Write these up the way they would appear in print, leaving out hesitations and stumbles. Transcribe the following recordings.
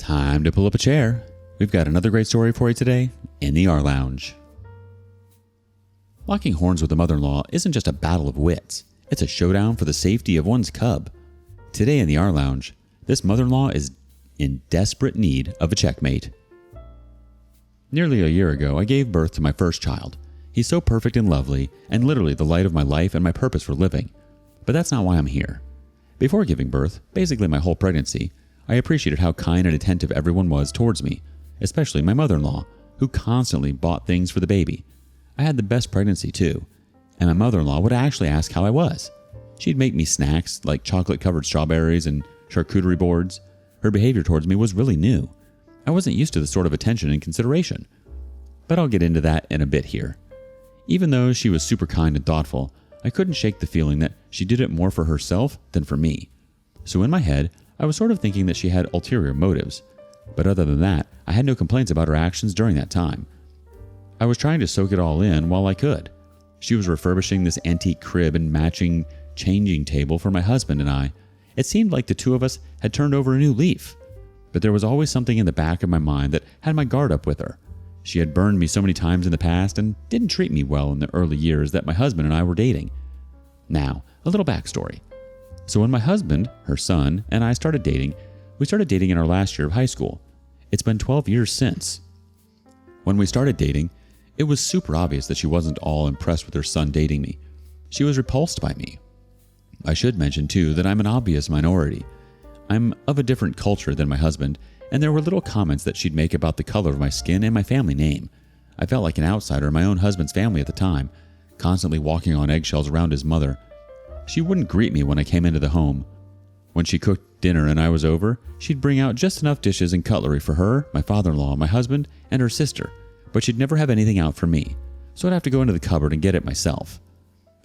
Time to pull up a chair. We've got another great story for you today in the rLounge. Locking horns with a mother-in-law isn't just a battle of wits. It's a showdown for the safety of one's cub. Today in the rLounge, this mother-in-law is in desperate need of a checkmate. Nearly a year ago, I gave birth to my first child. He's so perfect and lovely, and literally the light of my life and my purpose for living. But that's not why I'm here. Before giving birth, basically my whole pregnancy, I appreciated how kind and attentive everyone was towards me, especially my mother-in-law, who constantly bought things for the baby. I had the best pregnancy too, and my mother-in-law would actually ask how I was. She'd make me snacks like chocolate-covered strawberries and charcuterie boards. Her behavior towards me was really new. I wasn't used to this sort of attention and consideration. But I'll get into that in a bit here. Even though she was super kind and thoughtful, I couldn't shake the feeling that she did it more for herself than for me. So in my head, I was sort of thinking that she had ulterior motives. But other than that, I had no complaints about her actions during that time. I was trying to soak it all in while I could. She was refurbishing this antique crib and matching changing table for my husband and I. It seemed like the two of us had turned over a new leaf. But there was always something in the back of my mind that had my guard up with her. She had burned me so many times in the past and didn't treat me well in the early years that my husband and I were dating. Now, a little backstory. So when my husband, her son, and I started dating, we started dating in our last year of high school. It's been 12 years since. When we started dating, it was super obvious that she wasn't all impressed with her son dating me. She was repulsed by me. I should mention too that I'm an obvious minority. I'm of a different culture than my husband, and there were little comments that she'd make about the color of my skin and my family name. I felt like an outsider in my own husband's family at the time, constantly walking on eggshells around his mother. She wouldn't greet me when I came into the home. When she cooked dinner and I was over, she'd bring out just enough dishes and cutlery for her, my father-in-law, my husband, and her sister, but she'd never have anything out for me, so I'd have to go into the cupboard and get it myself.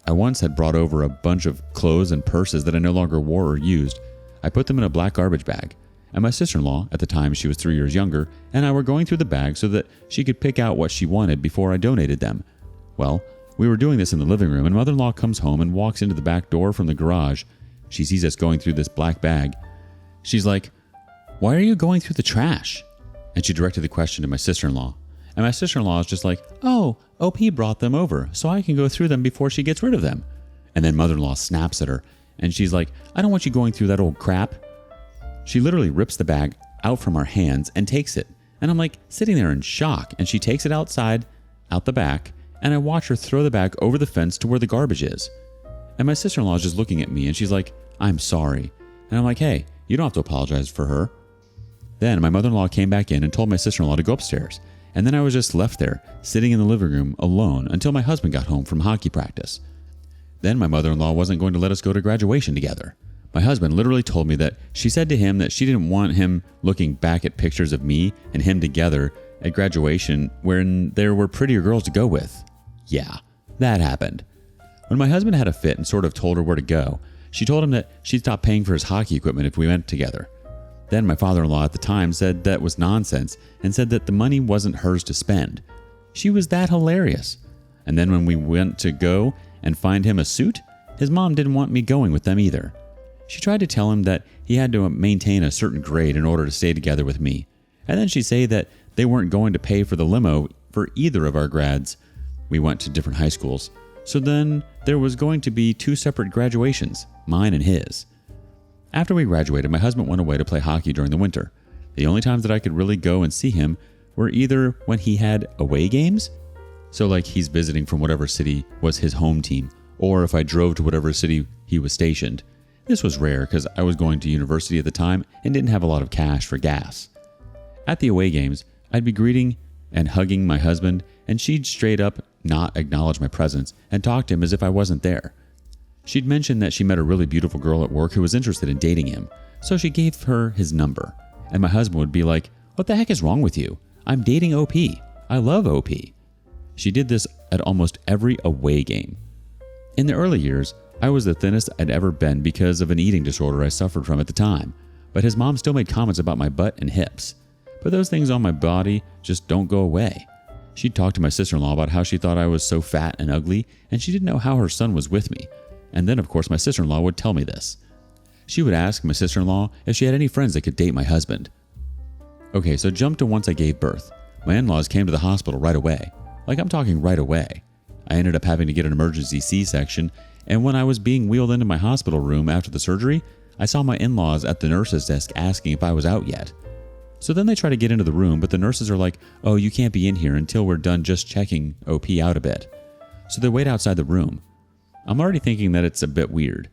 I once had brought over a bunch of clothes and purses that I no longer wore or used. I put them in a black garbage bag, and my sister-in-law, at the time she was 3 years younger, and I were going through the bag so that she could pick out what she wanted before I donated them. Well, we were doing this in the living room, and mother-in-law comes home and walks into the back door from the garage. She sees us going through this black bag. She's like, "Why are you going through the trash?" And she directed the question to my sister-in-law. And my sister-in-law is just like, "Oh, OP brought them over, so I can go through them before she gets rid of them." And then mother-in-law snaps at her, and she's like, "I don't want you going through that old crap." She literally rips the bag out from our hands and takes it. And I'm like sitting there in shock, and she takes it outside, out the back, and I watch her throw the bag over the fence to where the garbage is. And my sister-in-law is just looking at me, and she's like, "I'm sorry." And I'm like, "Hey, you don't have to apologize for her." Then my mother-in-law came back in and told my sister-in-law to go upstairs. And then I was just left there, sitting in the living room alone until my husband got home from hockey practice. Then my mother-in-law wasn't going to let us go to graduation together. My husband literally told me that she said to him that she didn't want him looking back at pictures of me and him together at graduation when there were prettier girls to go with. Yeah, that happened. When my husband had a fit and sort of told her where to go, she told him that she'd stop paying for his hockey equipment if we went together. Then my father-in-law at the time said that was nonsense and said that the money wasn't hers to spend. She was that hilarious. And then when we went to go and find him a suit, his mom didn't want me going with them either. She tried to tell him that he had to maintain a certain grade in order to stay together with me. And then she'd say that they weren't going to pay for the limo for either of our grads. We went to different high schools. So then there was going to be 2 separate graduations, mine and his. After we graduated, my husband went away to play hockey during the winter. The only times that I could really go and see him were either when he had away games, so like he's visiting from whatever city was his home team, or if I drove to whatever city he was stationed. This was rare because I was going to university at the time and didn't have a lot of cash for gas. At the away games, I'd be greeting and hugging my husband, and she'd straight up not acknowledge my presence and talk to him as if I wasn't there. She'd mentioned that she met a really beautiful girl at work who was interested in dating him, so she gave her his number. And my husband would be like, "What the heck is wrong with you? I'm dating OP. I love OP." She did this at almost every away game. In the early years, I was the thinnest I'd ever been because of an eating disorder I suffered from at the time, but his mom still made comments about my butt and hips. But those things on my body just don't go away. She'd talk to my sister-in-law about how she thought I was so fat and ugly, and she didn't know how her son was with me. And then, of course, my sister-in-law would tell me this. She would ask my sister-in-law if she had any friends that could date my husband. Okay, so jump to once I gave birth. My in-laws came to the hospital right away. Like, I'm talking right away. I ended up having to get an emergency C-section, and when I was being wheeled into my hospital room after the surgery, I saw my in-laws at the nurse's desk asking if I was out yet. So then they try to get into the room, but the nurses are like, "Oh, you can't be in here until we're done just checking OP out a bit." So they wait outside the room. I'm already thinking that it's a bit weird.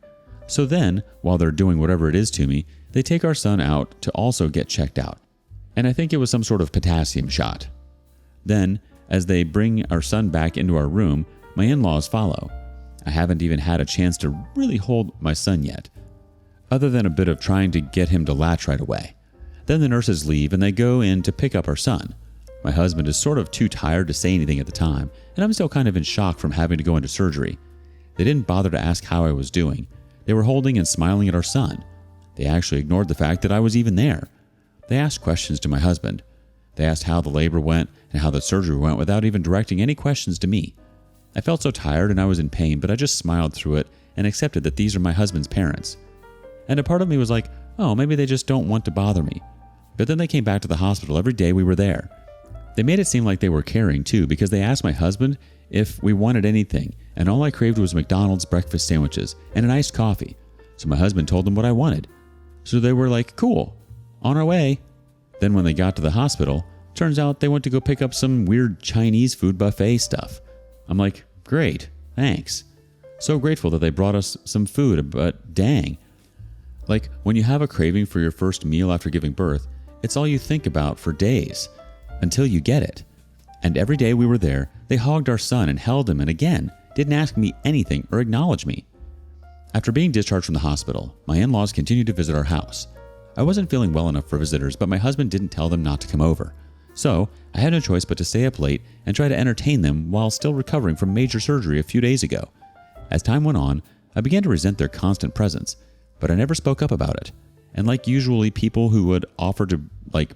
So then, while they're doing whatever it is to me, they take our son out to also get checked out. And I think it was some sort of potassium shot. Then, as they bring our son back into our room, my in-laws follow. I haven't even had a chance to really hold my son yet, other than a bit of trying to get him to latch right away. Then the nurses leave and they go in to pick up our son. My husband is sort of too tired to say anything at the time, and I'm still kind of in shock from having to go into surgery. They didn't bother to ask how I was doing. They were holding and smiling at our son. They actually ignored the fact that I was even there. They asked questions to my husband. They asked how the labor went and how the surgery went without even directing any questions to me. I felt so tired and I was in pain, but I just smiled through it and accepted that these are my husband's parents. And a part of me was like, oh, maybe they just don't want to bother me. But then they came back to the hospital every day we were there. They made it seem like they were caring too, because they asked my husband if we wanted anything, and all I craved was McDonald's breakfast sandwiches and an iced coffee. So my husband told them what I wanted. So they were like, cool, on our way. Then when they got to the hospital, turns out they went to go pick up some weird Chinese food buffet stuff. I'm like, great, thanks. So grateful that they brought us some food, but dang. Like, when you have a craving for your first meal after giving birth, it's all you think about for days, until you get it. And every day we were there, they hogged our son and held him and again, didn't ask me anything or acknowledge me. After being discharged from the hospital, my in-laws continued to visit our house. I wasn't feeling well enough for visitors, but my husband didn't tell them not to come over. So, I had no choice but to stay up late and try to entertain them while still recovering from major surgery a few days ago. As time went on, I began to resent their constant presence, but I never spoke up about it. And like usually people who would offer to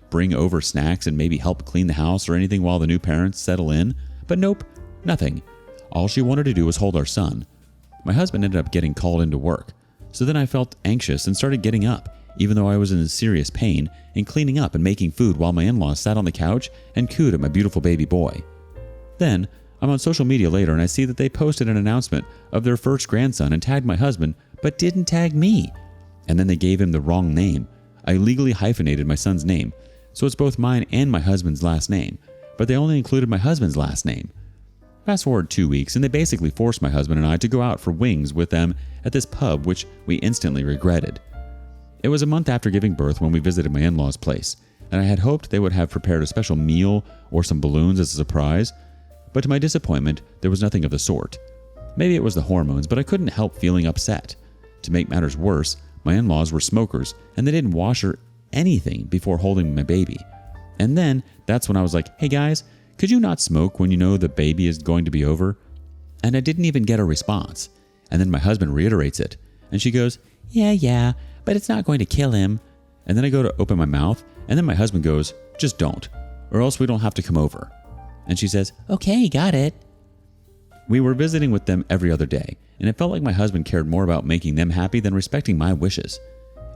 bring over snacks and maybe help clean the house or anything while the new parents settle in, but nope, nothing. All she wanted to do was hold our son. My husband ended up getting called into work, so then I felt anxious and started getting up, even though I was in serious pain, and cleaning up and making food while my in-laws sat on the couch and cooed at my beautiful baby boy. Then, I'm on social media later and I see that they posted an announcement of their first grandson and tagged my husband, but didn't tag me. And then they gave him the wrong name. I legally hyphenated my son's name, so it's both mine and my husband's last name, but they only included my husband's last name. Fast forward 2 weeks, and they basically forced my husband and I to go out for wings with them at this pub, which we instantly regretted. It was a month after giving birth when we visited my in-laws' place, and I had hoped they would have prepared a special meal or some balloons as a surprise, but to my disappointment, there was nothing of the sort. Maybe it was the hormones, but I couldn't help feeling upset. To make matters worse, my in-laws were smokers, and they didn't wash or anything before holding my baby. And then, that's when I was like, hey guys, could you not smoke when you know the baby is going to be over? And I didn't even get a response. And then my husband reiterates it, and she goes, yeah, but it's not going to kill him. And then I go to open my mouth, and then my husband goes, just don't, or else we don't have to come over. And she says, okay, got it. We were visiting with them every other day, and it felt like my husband cared more about making them happy than respecting my wishes.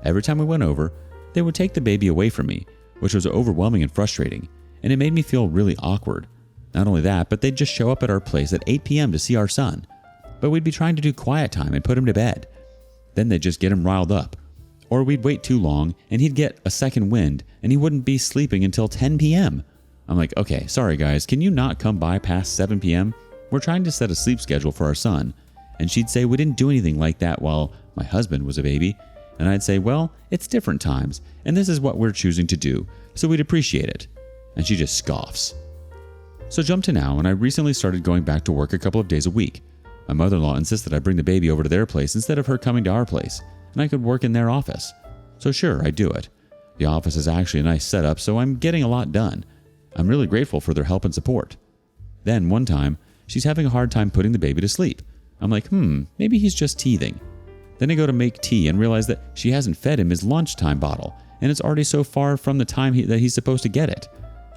Every time we went over, they would take the baby away from me, which was overwhelming and frustrating, and it made me feel really awkward. Not only that, but they'd just show up at our place at 8 p.m. to see our son. But we'd be trying to do quiet time and put him to bed. Then they'd just get him riled up. Or we'd wait too long, and he'd get a second wind, and he wouldn't be sleeping until 10 p.m. I'm like, okay, sorry guys, can you not come by past 7 p.m.? We're trying to set a sleep schedule for our son. And she'd say we didn't do anything like that while my husband was a baby. And I'd say, well, it's different times, and this is what we're choosing to do, so we'd appreciate it. And she just scoffs. So jump to now, and I recently started going back to work a couple of days a week. My mother-in-law insisted I bring the baby over to their place instead of her coming to our place, and I could work in their office. So sure, I do it. The office is actually a nice setup, so I'm getting a lot done. I'm really grateful for their help and support. Then one time, she's having a hard time putting the baby to sleep. I'm like, maybe he's just teething. Then I go to make tea and realize that she hasn't fed him his lunchtime bottle, and it's already so far from the time that he's supposed to get it.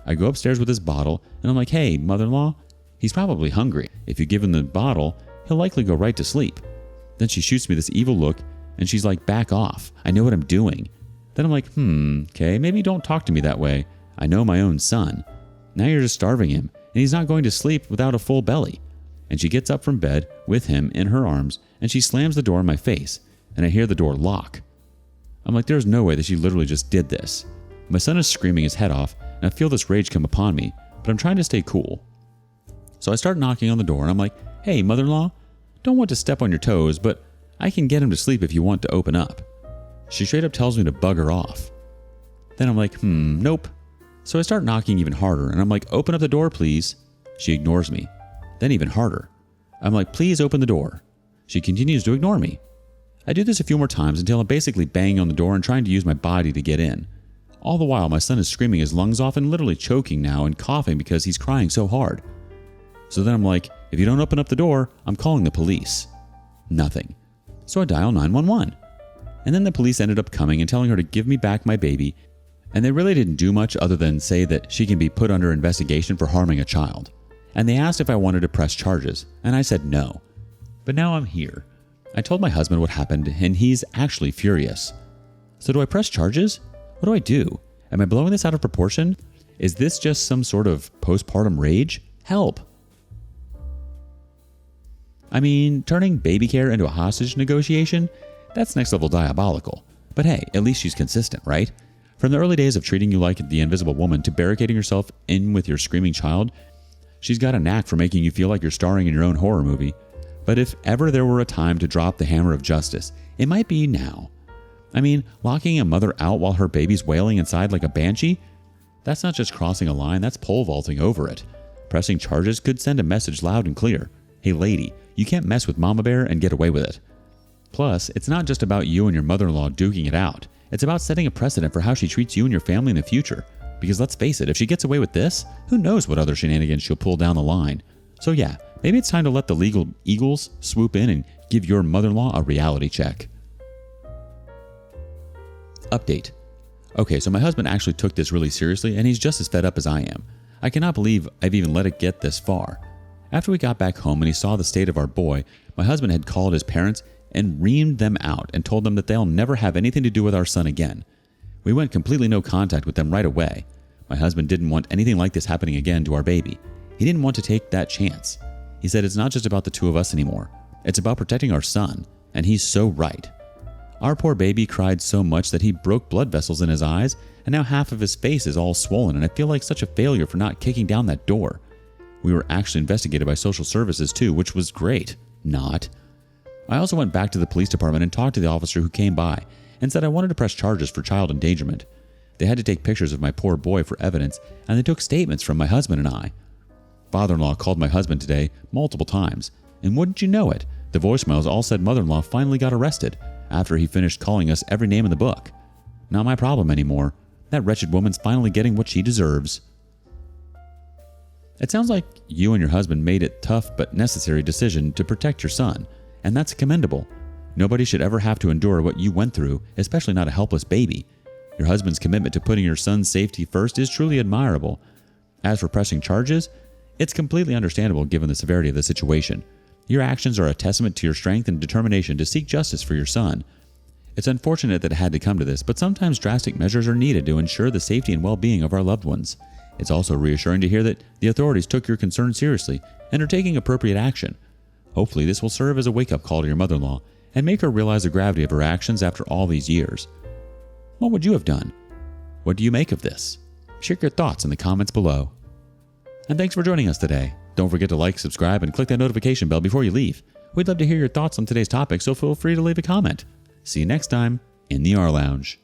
I go upstairs with his bottle, and I'm like, hey, mother-in-law, he's probably hungry. If you give him the bottle, he'll likely go right to sleep. Then she shoots me this evil look, and she's like, back off. I know what I'm doing. Then I'm like, okay, maybe don't talk to me that way. I know my own son. Now you're just starving him, and he's not going to sleep without a full belly." And she gets up from bed with him in her arms, and she slams the door in my face, and I hear the door lock. I'm like, there's no way that she literally just did this. My son is screaming his head off, and I feel this rage come upon me, but I'm trying to stay cool. So I start knocking on the door, and I'm like, "Hey, mother-in-law, don't want to step on your toes, but I can get him to sleep if you want to open up." She straight up tells me to bugger off. Then I'm like, nope. So I start knocking even harder, and I'm like, "Open up the door, please." She ignores me. Then even harder. I'm like, "Please open the door." She continues to ignore me. I do this a few more times until I'm basically banging on the door and trying to use my body to get in. All the while, my son is screaming his lungs off and literally choking now and coughing because he's crying so hard. So then I'm like, if you don't open up the door, I'm calling the police. Nothing. So I dial 911. And then the police ended up coming and telling her to give me back my baby, and they really didn't do much other than say that she can be put under investigation for harming a child. And they asked if I wanted to press charges, and I said no. But now I'm here. I told my husband what happened, and he's actually furious. So do I press charges? What do I do? Am I blowing this out of proportion? Is this just some sort of postpartum rage? Help! I mean, turning baby care into a hostage negotiation? That's next level diabolical. But hey, at least she's consistent, right? From the early days of treating you like the invisible woman to barricading yourself in with your screaming child, she's got a knack for making you feel like you're starring in your own horror movie. But if ever there were a time to drop the hammer of justice, it might be now. I mean, locking a mother out while her baby's wailing inside like a banshee? That's not just crossing a line, that's pole vaulting over it. Pressing charges could send a message loud and clear. Hey lady, you can't mess with Mama Bear and get away with it. Plus, it's not just about you and your mother-in-law duking it out. It's about setting a precedent for how she treats you and your family in the future. Because let's face it, if she gets away with this, who knows what other shenanigans she'll pull down the line. So yeah, maybe it's time to let the legal eagles swoop in and give your mother-in-law a reality check. Update. Okay, so my husband actually took this really seriously, and he's just as fed up as I am. I cannot believe I've even let it get this far. After we got back home and he saw the state of our boy, my husband had called his parents and reamed them out and told them that they'll never have anything to do with our son again. We went completely no contact with them right away. My husband didn't want anything like this happening again to our baby. He didn't want to take that chance. He said it's not just about the two of us anymore. It's about protecting our son, and he's so right. Our poor baby cried so much that he broke blood vessels in his eyes, and now half of his face is all swollen, and I feel like such a failure for not kicking down that door. We were actually investigated by social services too, which was great. Not. I also went back to the police department and talked to the officer who came by and said I wanted to press charges for child endangerment. They had to take pictures of my poor boy for evidence, and they took statements from my husband and I. Father-in-law called my husband today multiple times, and wouldn't you know it, the voicemails all said mother-in-law finally got arrested after he finished calling us every name in the book. Not my problem anymore. That wretched woman's finally getting what she deserves. It sounds like you and your husband made a tough but necessary decision to protect your son, and that's commendable. Nobody should ever have to endure what you went through, especially not a helpless baby. Your husband's commitment to putting your son's safety first is truly admirable. As for pressing charges, it's completely understandable given the severity of the situation. Your actions are a testament to your strength and determination to seek justice for your son. It's unfortunate that it had to come to this, but sometimes drastic measures are needed to ensure the safety and well-being of our loved ones. It's also reassuring to hear that the authorities took your concerns seriously and are taking appropriate action. Hopefully this will serve as a wake-up call to your mother-in-law and make her realize the gravity of her actions after all these years. What would you have done? What do you make of this? Share your thoughts in the comments below. And thanks for joining us today. Don't forget to like, subscribe, and click that notification bell before you leave. We'd love to hear your thoughts on today's topic, so feel free to leave a comment. See you next time in the rLounge.